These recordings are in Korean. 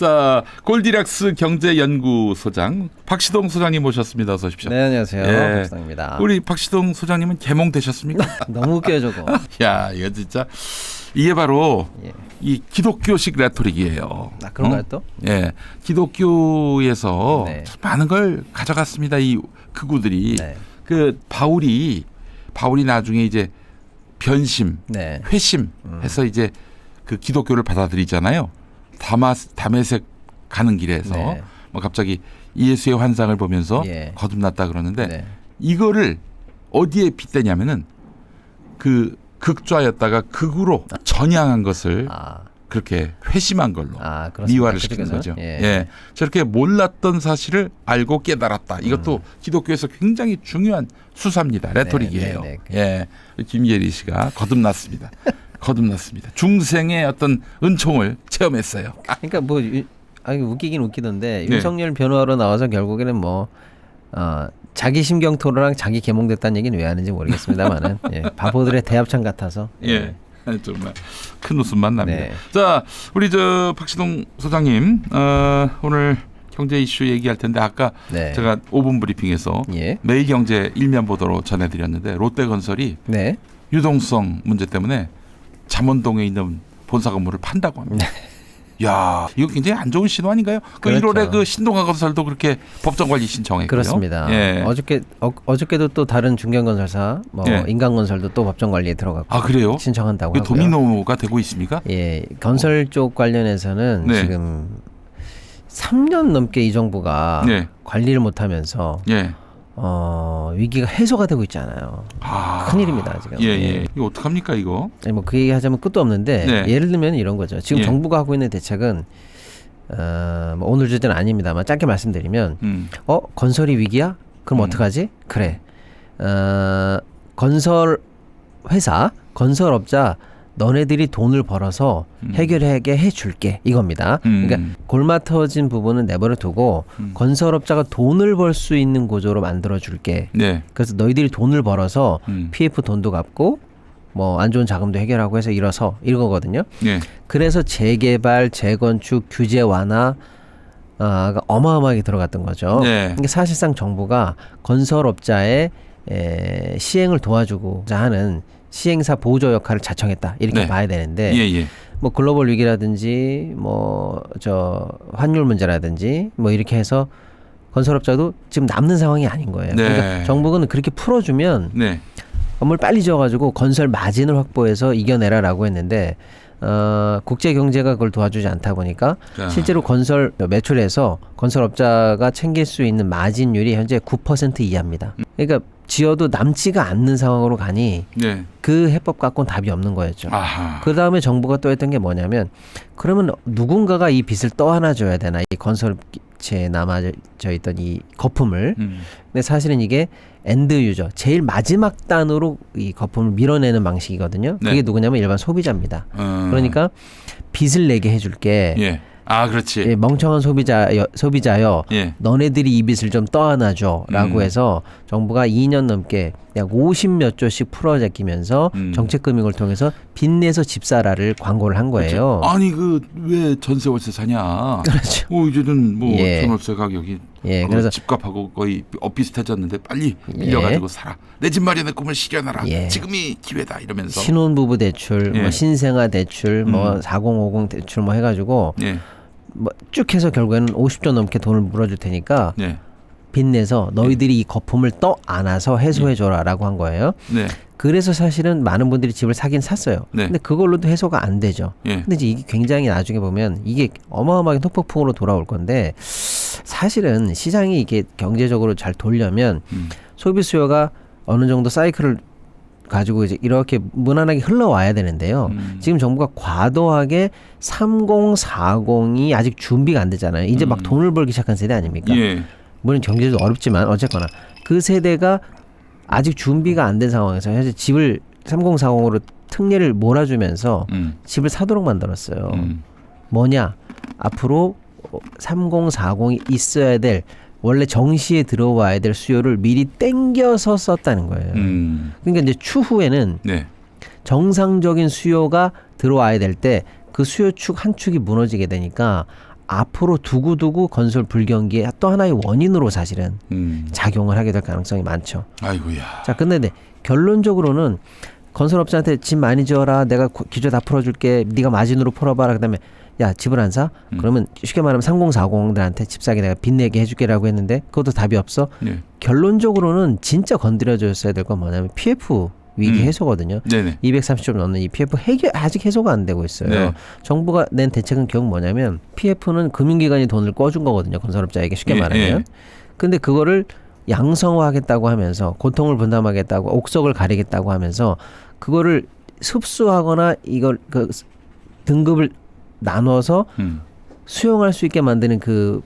자, 골디락스 경제연구소장 박시동 소장님 모셨습니다. 어서 오십시오. 네, 안녕하세요. 예. 박시동입니다. 우리 박시동 소장님은 개몽되셨습니까? 너무 웃겨요, 저거. 야, 이거 진짜 이게 바로 예. 이 기독교식 레토릭이에요. 아, 그런가요 또? 예, 기독교에서 네. 많은 걸 가져갔습니다. 이 극우들이 네. 그 바울이 나중에 이제 변심, 네. 회심해서 이제 그 기독교를 받아들이잖아요. 다메섹 가는 길에서 네. 뭐 갑자기 예수의 환상을 보면서 예. 거듭났다 그러는데 네. 이거를 어디에 빗대냐면은 그 극좌였다가 극으로 전향한 것을 아, 그렇게 회심한 걸로 그렇습니다. 미화를 시키는 그쪽에서? 거죠. 예. 예. 저렇게 몰랐던 사실을 알고 깨달았다. 이것도 기독교에서 굉장히 중요한 수사입니다. 레토릭이에요. 네, 예. 김예리 씨가 거듭났습니다. 거듭났습니다. 중생의 어떤 은총을 체험했어요. 그러니까 뭐 웃기긴 웃기던데 네. 윤석열 변호하러 나와서 결국에는 뭐 자기 심경 토로랑 자기 개몽됐다는 얘기는 왜 하는지 모르겠습니다만은 예, 바보들의 대합창 같아서 예. 정말 큰 웃음만 납니다. 네. 자, 우리 저 박시동 소장님 오늘 경제 이슈 얘기할 텐데 아까 네. 제가 5분 브리핑에서 예. 매일경제 일면 보도로 전해드렸는데 롯데건설이 네. 유동성 문제 때문에 잠원동에 있는 본사 건물을 판다고 합니다. 야, 이거 굉장히 안 좋은 신호 아닌가요? 그 그렇죠. 1월에 그 신동아건설도 그렇게 법정관리 신청했고요. 그렇습니다. 예. 어저께도 또 다른 중견건설사, 뭐 예. 인간건설도 또 법정 관리에 들어갔고 아, 그래요? 신청한다고 그 하고요. 도미노가 되고 있습니까? 예, 건설 쪽 관련해서는 네. 지금 3년 넘게 이 정부가 네. 관리를 못하면서 예. 위기가 해소가 되고 있잖아요. 큰일입니다 지금. 예, 예. 이거 어떡합니까 이거? 뭐 그 얘기 하자면 끝도 없는데 네. 예를 들면 이런 거죠. 지금 예. 정부가 하고 있는 대책은 뭐 오늘 주제는 아닙니다만 짧게 말씀드리면 건설이 위기야? 그럼 어떡하지? 그래. 건설 회사, 건설업자 너네들이 돈을 벌어서 해결하게 해줄게 이겁니다. 그러니까 골마 터진 부분은 내버려 두고 건설업자가 돈을 벌 수 있는 구조로 만들어줄게. 네. 그래서 너희들이 돈을 벌어서 PF 돈도 갚고 뭐 안 좋은 자금도 해결하고 해서 이거거든요. 네. 그래서 재개발, 재건축, 규제 완화 가 어마어마하게 들어갔던 거죠. 네. 그러니까 사실상 정부가 건설업자의 시행을 도와주고자 하는 시행사 보조 역할을 자청했다 이렇게 네. 봐야 되는데 예, 예. 뭐 글로벌 위기라든지 뭐 환율 문제라든지 뭐 이렇게 해서 건설업자도 지금 남는 상황이 아닌 거예요. 네. 그러니까 정부는 그렇게 풀어주면 네. 건물 빨리 지어가지고 건설 마진을 확보해서 이겨내라라고 했는데 국제 경제가 그걸 도와주지 않다 보니까 실제로 건설 매출에서 건설업자가 챙길 수 있는 마진율이 현재 9% 이하입니다. 그러니까 지어도 남지가 않는 상황으로 가니 네. 그 해법 갖고는 답이 없는 거였죠. 아하. 그 다음에 정부가 또 했던 게 뭐냐면 그러면 누군가가 이 빚을 떠안아줘야 되나 이 건설업체에 남아져 있던 이 거품을. 근데 사실은 이게 엔드 유저 제일 마지막 단으로 이 거품을 밀어내는 방식이거든요. 그게 네. 누구냐면 일반 소비자입니다. 그러니까 빚을 내게 해줄게. 예. 아, 그렇지. 예, 멍청한 소비자여 예. 너네들이 이 빚을 좀 떠안아줘 라고 해서 정부가 2년 넘게 약 50몇 조씩 풀어 제끼면서 정책금융을 통해서 빚내서 집 사라를 광고를 한 거예요. 아니 그 왜 전세 월세 사냐? 그렇죠. 이제는 뭐 예. 전월세 가격이 예, 그래서 그래서 집값하고 거의 비슷해졌는데 빨리 밀려가지고 살아. 내 집 마련의 꿈을 실현하라. 예. 지금이 기회다 이러면서. 신혼부부 대출, 예. 뭐 신생아 대출, 뭐 4050 대출 뭐 해가지고 예. 뭐 쭉 해서 결국에는 50조 넘게 돈을 물어줄 테니까 네. 빚내서 너희들이 이 거품을 떠 안아서 해소해줘라라고 한 거예요. 네. 그래서 사실은 많은 분들이 집을 사긴 샀어요. 네. 근데 그걸로도 해소가 안 되죠. 예. 근데 이제 이게 굉장히 나중에 보면 이게 어마어마하게 폭폭풍으로 돌아올 건데 사실은 시장이 이게 경제적으로 잘 돌려면 소비 수요가 어느 정도 사이클을 가지고 이제 이렇게 무난하게 흘러와야 되는데요. 지금 정부가 과도하게 3040이 아직 준비가 안 되잖아요. 이제 막 돈을 벌기 시작한 세대 아닙니까? 예. 물론 경제도 어렵지만 어쨌거나 그 세대가 아직 준비가 안 된 상황에서 현재 집을 3040으로 특례를 몰아주면서 집을 사도록 만들었어요. 뭐냐? 앞으로 3040이 있어야 될 원래 정시에 들어와야 될 수요를 미리 땡겨서 썼다는 거예요. 그러니까 이제 추후에는 네. 정상적인 수요가 들어와야 될 때 그 수요 축 한 축이 무너지게 되니까 앞으로 두고두고 건설 불경기의 또 하나의 원인으로 사실은 작용을 하게 될 가능성이 많죠. 아이고야. 자, 근데 네, 결론적으로는 건설업자한테 집 많이 지어라. 내가 기조 다 풀어줄게. 네가 마진으로 풀어봐라. 그다음에 야, 집을 안 사? 그러면 쉽게 말하면 3040들한테 집 사게 내가 빚내게 해줄게라고 했는데 그것도 답이 없어. 네. 결론적으로는 진짜 건드려줬어야 될 건 뭐냐면 PF 위기 해소거든요. 네네. 230조 넘는 이 PF 아직 해소가 안 되고 있어요. 네. 정부가 낸 대책은 결국 뭐냐면 PF는 금융기관이 돈을 꿔준 거거든요. 건설업자에게 쉽게 말하면. 근데 그거를 양성화하겠다고 하면서 고통을 분담하겠다고 옥석을 가리겠다고 하면서 그거를 흡수하거나 이걸 그 등급을 나눠서 수용할 수 있게 만드는 그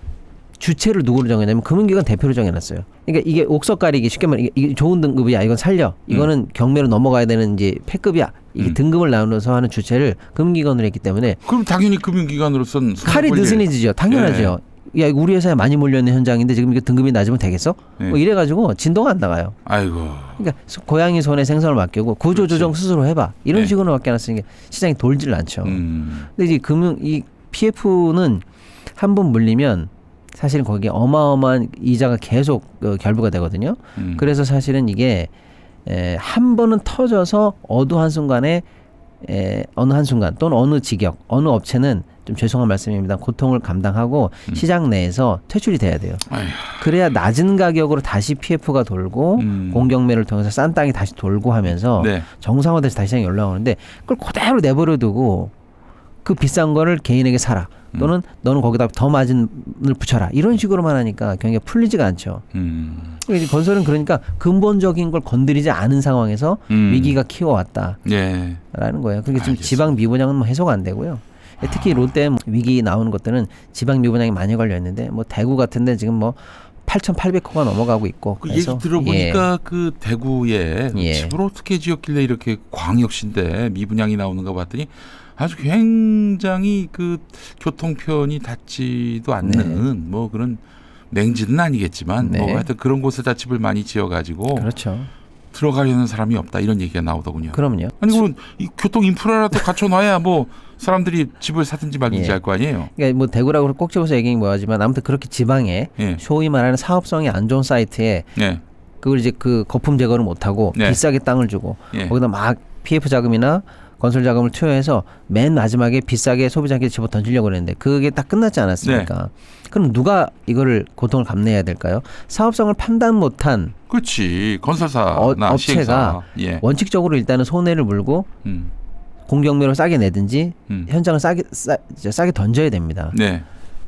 주체를 누구로 정했냐면 금융기관 대표를 정해놨어요. 그러니까 이게 옥석 가리기 쉽게 말하면 이게 좋은 등급이야. 이건 살려. 이거는 경매로 넘어가야 되는 이제 패급이야. 이게 등급을 나눠서 하는 주체를 금융기관으로 했기 때문에 그럼 당연히 금융기관으로선 칼이 느슨해지죠. 당연하죠. 야, 우리 회사에 많이 몰려있는 현장인데 지금 이게 등급이 낮으면 되겠어? 뭐 이래가지고 진도가 안 나가요. 아이고. 그러니까 고양이 손에 생선을 맡기고 구조조정 스스로 해봐. 이런 식으로 맡겨놨으니까 시장이 돌질 않죠. 근데 이제 이 PF는 한 번 물리면 사실은 거기에 어마어마한 이자가 계속 결부가 되거든요. 그래서 사실은 이게 한 번은 터져서 어느 한순간 또는 어느 직역, 어느 업체는 좀 죄송한 말씀입니다. 고통을 감당하고 시장 내에서 퇴출이 돼야 돼요. 아휴. 그래야 낮은 가격으로 다시 PF가 돌고 공경매를 통해서 싼 땅이 다시 돌고 하면서 정상화돼서 다시 시장에 올라오는데 그걸 그대로 내버려 두고 그 비싼 거를 개인에게 사라. 또는 너는 거기다 더 마진을 붙여라. 이런 식으로만 하니까 경기가 풀리지가 않죠. 건설은 그러니까 근본적인 걸 건드리지 않은 상황에서 위기가 키워왔다라는 거예요. 그게 지금 지방 미분양은 뭐 해소가 안 되고요. 특히 롯데 위기 나오는 것들은 지방 미분양이 많이 걸려 있는데 뭐 대구 같은데 지금 뭐 8,800호가 넘어가고 있고. 그 얘기 들어보니까 그 대구에 집을 어떻게 지었길래 이렇게 광역시인데 미분양이 나오는가 봤더니 아주 굉장히 그 교통편이 닿지도 않는 뭐 그런 맹지는 아니겠지만 뭐 하여튼 그런 곳에다 집을 많이 지어가지고 그렇죠. 들어가려는 사람이 없다 이런 얘기가 나오더군요. 그럼요. 아니 그럼 이 교통 인프라라도 갖춰놔야 뭐 사람들이 집을 사든지 말든지 할 거 아니에요. 그러니까 뭐 대구라고 꼭 집어서 얘기는 뭐하지만 아무튼 그렇게 지방에 소위 말하는 사업성이 안 좋은 사이트에 그걸 이제 그 거품 제거를 못하고 비싸게 땅을 주고 거기다 막 PF 자금이나 건설 자금을 투여해서 맨 마지막에 비싸게 소비자에게 집어 던지려고 그랬는데 그게 딱 끝났지 않았습니까? 그럼 누가 이거를 고통을 감내해야 될까요? 사업성을 판단 못한 그렇지. 건설사나 업체가 시행사. 원칙적으로 일단은 손해를 물고 공경매로 싸게 내든지 현장을 싸게 던져야 됩니다.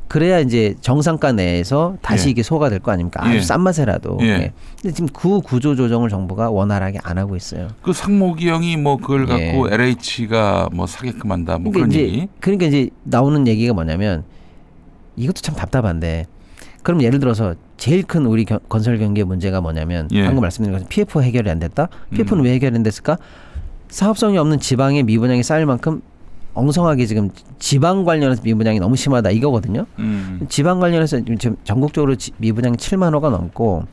그래야 이제 정상가 내에서 다시 이게 소화가 될 거 아닙니까? 아주 싼 맛에라도. 근데 지금 그 구조 조정을 정부가 원활하게 안 하고 있어요. 그 상목이 형이 뭐 그걸 갖고 LH가 뭐 사게끔 한다 뭐 그런 얘기. 그러니까 이제 나오는 얘기가 뭐냐면 이것도 참 답답한데 그럼 예를 들어서 제일 큰 우리 건설 경기의 문제가 뭐냐면 방금 말씀드린 것처럼 PF 해결이 안 됐다. PF는 왜 해결이 안 됐을까? 사업성이 없는 지방의 미분양이 쌓일 만큼 엉성하게 지금 지방 관련해서 미분양이 너무 심하다 이거거든요. 지방 관련해서 지금 전국적으로 미분양이 7만 호가 넘고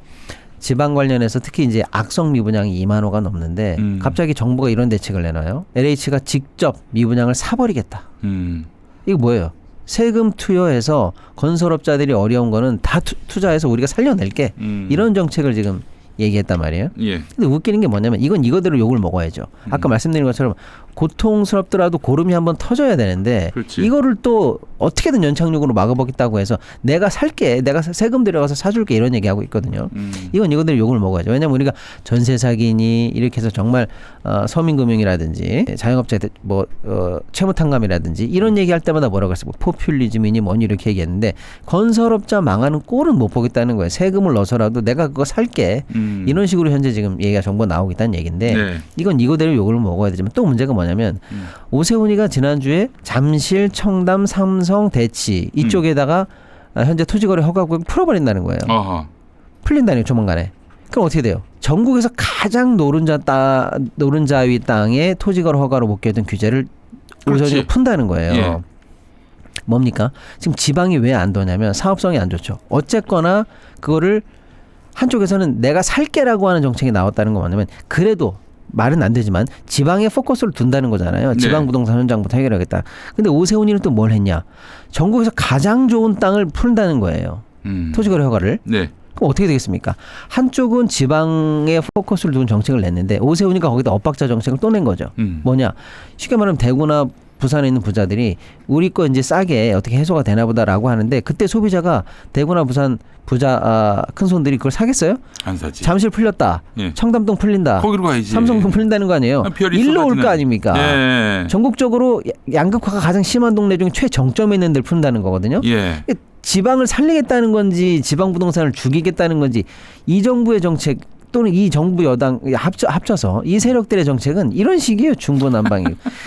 지방 관련해서 특히 이제 악성 미분양이 2만 호가 넘는데 갑자기 정부가 이런 대책을 내놔요. LH가 직접 미분양을 사버리겠다. 이거 뭐예요? 세금 투여해서 건설업자들이 어려운 거는 다 투자해서 우리가 살려낼게. 이런 정책을 지금 얘기했단 말이에요. 근데 웃기는 게 뭐냐면 이건 이거대로 욕을 먹어야죠. 아까 말씀드린 것처럼 고통스럽더라도 고름이 한번 터져야 되는데 이거를 또 어떻게든 연착륙으로 막아보겠다고 해서 내가 살게, 내가 세금 들여가서 사줄게 이런 얘기하고 있거든요. 이건 이거대로 욕을 먹어야죠. 왜냐하면 우리가 전세 사기니 이렇게 해서 정말 서민금융이라든지 자영업자 뭐 채무탕감이라든지 이런 얘기할 때마다 뭐라고 했어요? 뭐 포퓰리즘이니 뭐니 이렇게 얘기했는데 건설업자 망하는 꼴은 못 보겠다는 거예요. 세금을 넣어서라도 내가 그거 살게. 이런 식으로 현재 지금 얘기가 정부가 나오고 있다는 얘기인데 이건 이거대로 욕을 먹어야 되지만 또 문제가 뭐냐면 오세훈이가 지난주에 잠실, 청담, 삼성, 대치 이쪽에다가 현재 토지거래 허가구역 풀어버린다는 거예요. 풀린다는 조만간에. 그럼 어떻게 돼요? 전국에서 가장 노른자위 땅에 토지거래 허가로 목결된 규제를 우선적으로 푼다는 거예요. 뭡니까? 지금 지방이 왜 안 도냐면 사업성이 안 좋죠. 어쨌거나 그거를 한쪽에서는 내가 살게라고 하는 정책이 나왔다는 거 뭐냐면 그래도 말은 안 되지만 지방에 포커스를 둔다는 거잖아요. 지방 네. 부동산 현장부터 해결하겠다. 근데 오세훈이는 또 뭘 했냐? 전국에서 가장 좋은 땅을 푼다는 거예요. 토지거래 허가를. 네. 그럼 어떻게 되겠습니까? 한쪽은 지방에 포커스를 둔 정책을 냈는데 오세훈이가 거기다 엇박자 정책을 또 낸 거죠. 뭐냐? 쉽게 말하면 대구나 부산에 있는 부자들이 우리 거 이제 싸게 어떻게 해소가 되나 보다라고 하는데 그때 소비자가 대구나 부산 부자 큰 손들이 그걸 사겠어요? 안 사지. 잠실 풀렸다. 예. 청담동 풀린다. 거기로 가야지. 삼성동 풀린다는 거 아니에요? 일로 올 거 아닙니까? 예. 전국적으로 양극화가 가장 심한 동네 중에 최정점에 있는 데를 푼다는 거거든요. 예. 지방을 살리겠다는 건지 지방 부동산을 죽이겠다는 건지 이 정부의 정책 또는 이 정부 여당 합쳐서 이 세력들의 정책은 이런 식이에요. 중구난방이.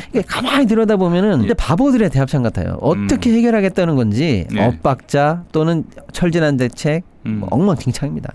이게 가만히 들여다보면은 근데 바보들의 대합창 같아요. 어떻게 해결하겠다는 건지 예. 엇박자 또는 철진한 대책 뭐 엉망진창입니다.